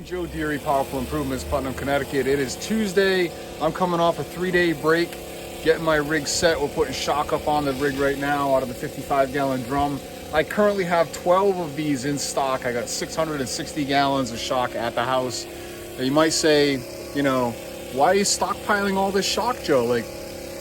Joe Deary, Powerful Improvements, Putnam, Connecticut. It is Tuesday. I'm coming off a 3-day break, getting my rig set. We're putting shock up on the rig right now out of the 55-gallon drum. I currently have 12 of these in stock. I got 660 gallons of shock at the house. Now you might say, you know, why are you stockpiling all this shock, Joe? Like,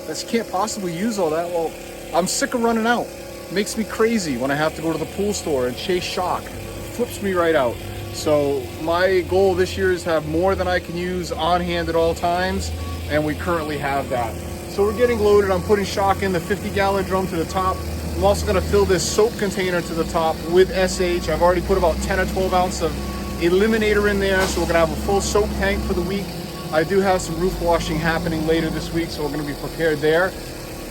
you can't possibly use all that. Well, I'm sick of running out. It makes me crazy when I have to go to the pool store and chase shock. It flips me right out. So my goal this year is to have more than I can use on hand at all times, and we currently have that. So we're getting loaded. I'm putting shock in the 50-gallon drum to the top. I'm also going to fill this soap container to the top with SH. I've already put about 10 or 12 ounces of eliminator in there, so we're going to have a full soap tank for the week. I do have some roof washing happening later this week, so we're going to be prepared there.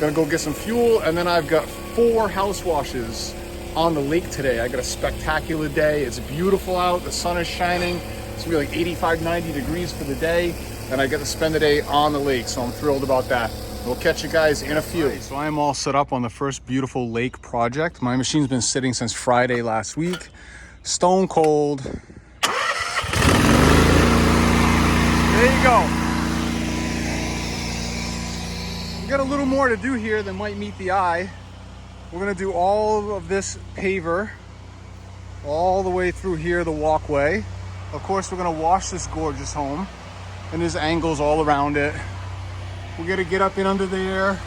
Gonna go get some fuel, and then I've got 4 house washes on the lake today. I got a spectacular day. It's beautiful out. The sun is shining. It's gonna be like 85, 90 degrees for the day, and I get to spend the day on the lake, so I'm thrilled about that. We'll catch you guys in a few. Right, so I am all set up on the first beautiful lake project. My machine's been sitting since Friday last week. Stone cold. There you go. We got a little more to do here than might meet the eye. We're gonna do all of this paver all the way through here, the walkway. Of course, we're gonna wash this gorgeous home, and there's angles all around it. We're gonna get up in under there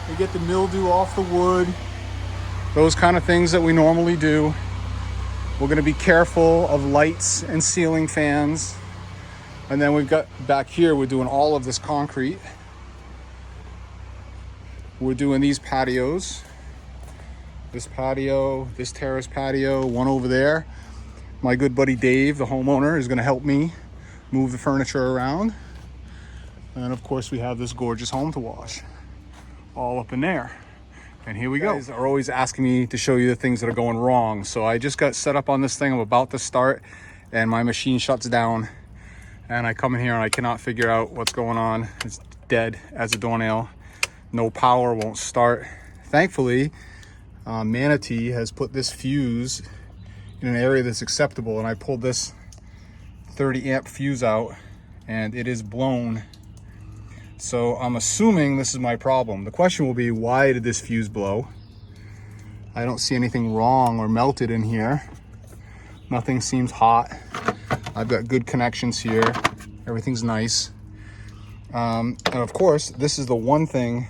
and get the mildew off the wood. Those kind of things that we normally do. We're gonna be careful of lights and ceiling fans. And then we've got back here, we're doing all of this concrete. We're doing these patios. This patio, this terrace patio, one over there. My good buddy Dave, the homeowner, is gonna help me move the furniture around. And then of course we have this gorgeous home to wash, all up in there. And here we go. You guys are always asking me to show you the things that are going wrong. So I just got set up on this thing. I'm about to start, and my machine shuts down. And I come in here and I cannot figure out what's going on. It's dead as a doornail. No power, won't start. Thankfully, Manatee has put this fuse in an area that's acceptable, and I pulled this 30 amp fuse out and it is blown. So I'm assuming this is my problem. The question will be, why did this fuse blow? I don't see anything wrong or melted in here. Nothing seems hot. I've got good connections here. Everything's nice. And of course, this is the one thing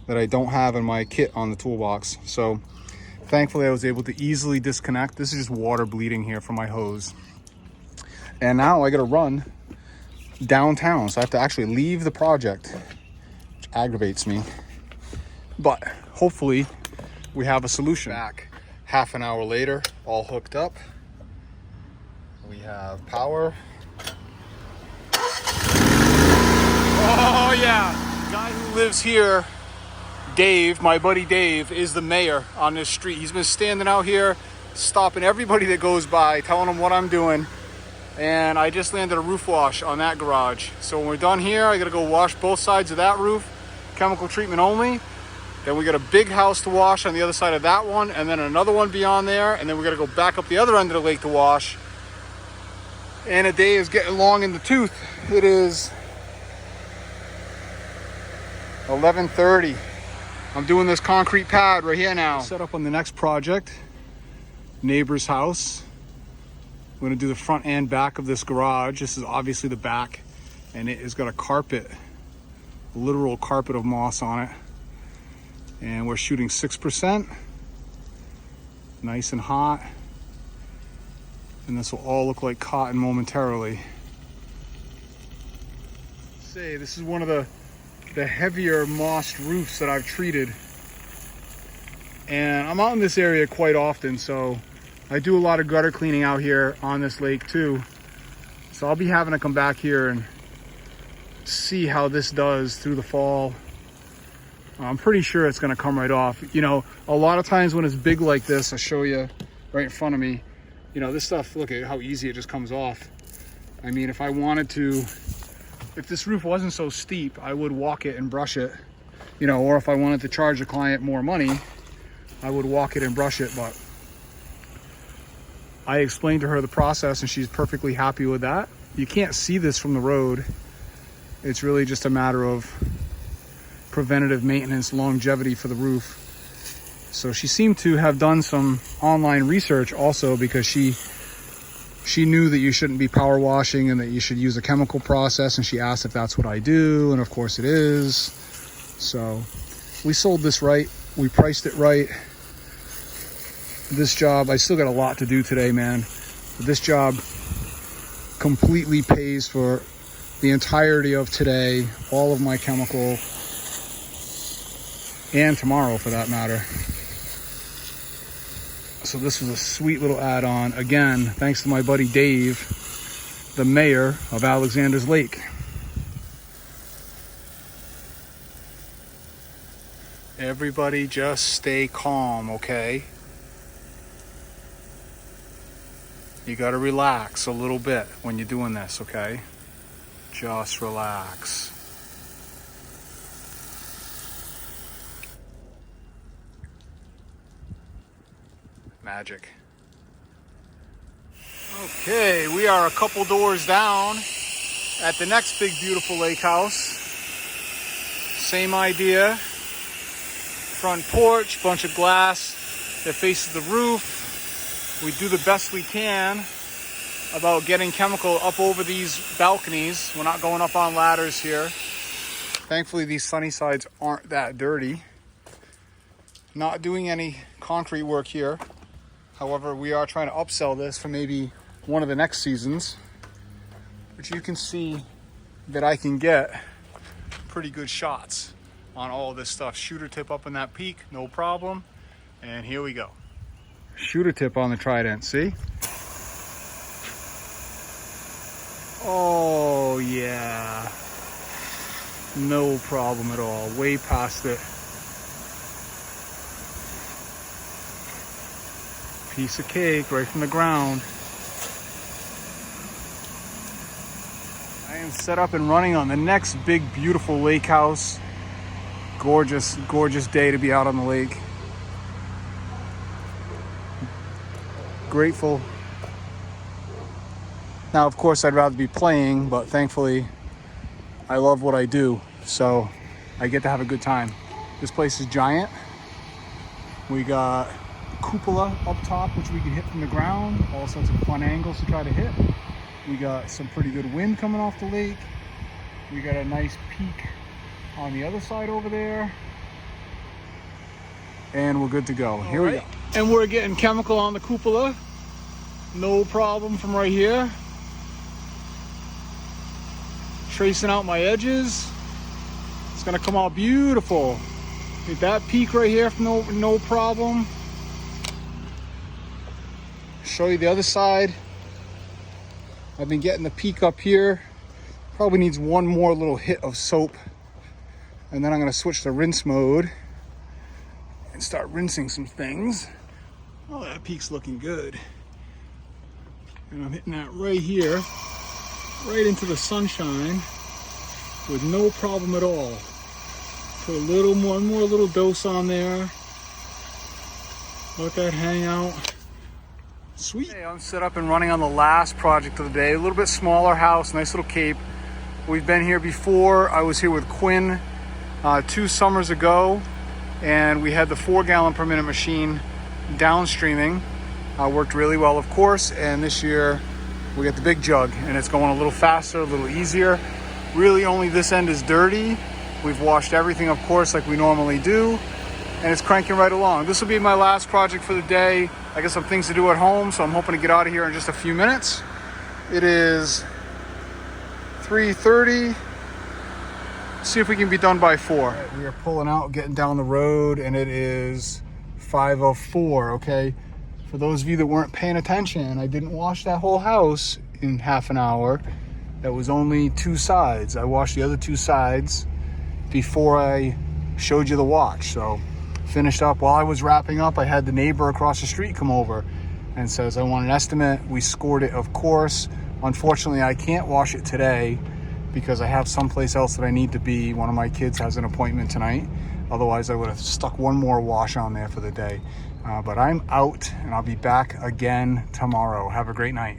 that I don't have in my kit on the toolbox. So thankfully I was able to easily disconnect. This is just water bleeding here from my hose. And now I gotta run downtown. So I have to actually leave the project, which aggravates me. But hopefully we have a solution. Back half an hour later, all hooked up. We have power. Oh yeah, the guy who lives here, Dave, my buddy Dave, is the mayor on this street. He's been standing out here, stopping everybody that goes by, telling them what I'm doing. And I just landed a roof wash on that garage. So when we're done here, I gotta go wash both sides of that roof, chemical treatment only. Then we got a big house to wash on the other side of that one, and then another one beyond there. And then we gotta go back up the other end of the lake to wash. And a day is getting long in the tooth. It is 11:30. I'm doing this concrete pad right here now. Set up on the next project, neighbor's house. I'm gonna do the front and back of this garage. This is obviously the back, and it has got a carpet, a literal carpet of moss on it. And we're shooting 6%, nice and hot. And this will all look like cotton momentarily. Say, this is one of the heavier mossed roofs that I've treated. And I'm out in this area quite often, so I do a lot of gutter cleaning out here on this lake too. So I'll be having to come back here and see how this does through the fall. I'm pretty sure it's gonna come right off. You know, a lot of times when it's big like this, I'll show you right in front of me, you know, this stuff, look at how easy it just comes off. I mean, if I wanted to, if this roof wasn't so steep, I would walk it and brush it, you know, or if I wanted to charge a client more money, I would walk it and brush it. But I explained to her the process and she's perfectly happy with that. You can't see this from the road. It's really just a matter of preventative maintenance, longevity for the roof. So she seemed to have done some online research also, because she knew that you shouldn't be power washing and that you should use a chemical process, and she asked if that's what I do, and of course it is. So we sold this right, we priced it right. This job, I still got a lot to do today, man. But this job completely pays for the entirety of today, all of my chemical, and tomorrow for that matter. So this was a sweet little add-on. Again, thanks to my buddy Dave, the mayor of Alexander's Lake. Everybody just stay calm, okay? You gotta relax a little bit when you're doing this, okay? Just relax. Magic. Okay, we are a couple doors down at the next big beautiful lake house. Same idea. Front porch, bunch of glass that faces the roof. We do the best we can about getting chemical up over these balconies. We're not going up on ladders here. Thankfully, these sunny sides aren't that dirty. Not doing any concrete work here. However, we are trying to upsell this for maybe one of the next seasons. But you can see that I can get pretty good shots on all of this stuff. Shooter tip up in that peak, no problem. And here we go. Shooter tip on the Trident, see? Oh yeah. No problem at all, way past it. Piece of cake right from the ground. I am set up and running on the next big beautiful lake house. Gorgeous, gorgeous day to be out on the lake. Grateful. Now, of course, I'd rather be playing, but thankfully I love what I do, so I get to have a good time. This place is giant. We got cupola up top, which we can hit from the ground, all sorts of fun angles to try to hit. We got some pretty good wind coming off the lake. We got a nice peak on the other side over there, and we're good to go. Here we go. And we're getting chemical on the cupola, no problem from right here. Tracing out my edges. It's gonna come out beautiful. Get that peak right here from no problem. Show you the other side. I've been getting the peak up here. Probably needs one more little hit of soap, and then I'm going to switch to rinse mode and start rinsing some things. Oh, that peak's looking good. And I'm hitting that right here, right into the sunshine with no problem at all. Put a little more, one more little dose on there. Let that hang out. Sweet. Hey, I'm set up and running on the last project of the day. A little bit smaller house, nice little cape. We've been here before. I was here with Quinn 2 summers ago, and we had the 4-gallon per minute machine downstreaming. Worked really well, of course, and this year we got the big jug, and it's going a little faster, a little easier. Really only this end is dirty. We've washed everything, of course, like we normally do, and it's cranking right along. This will be my last project for the day. I got some things to do at home, so I'm hoping to get out of here in just a few minutes. It is 3:30. See if we can be done by 4. Right, we are pulling out, getting down the road, and it is 5:04, okay? For those of you that weren't paying attention, I didn't wash that whole house in half an hour. That was only 2 sides. I washed the other 2 sides before I showed you the watch. So finished up. While I was wrapping up, I had the neighbor across the street come over and says, I want an estimate. We scored it, of course. Unfortunately, I can't wash it today because I have someplace else that I need to be. One of my kids has an appointment tonight. Otherwise, I would have stuck one more wash on there for the day. But I'm out, and I'll be back again tomorrow. Have a great night.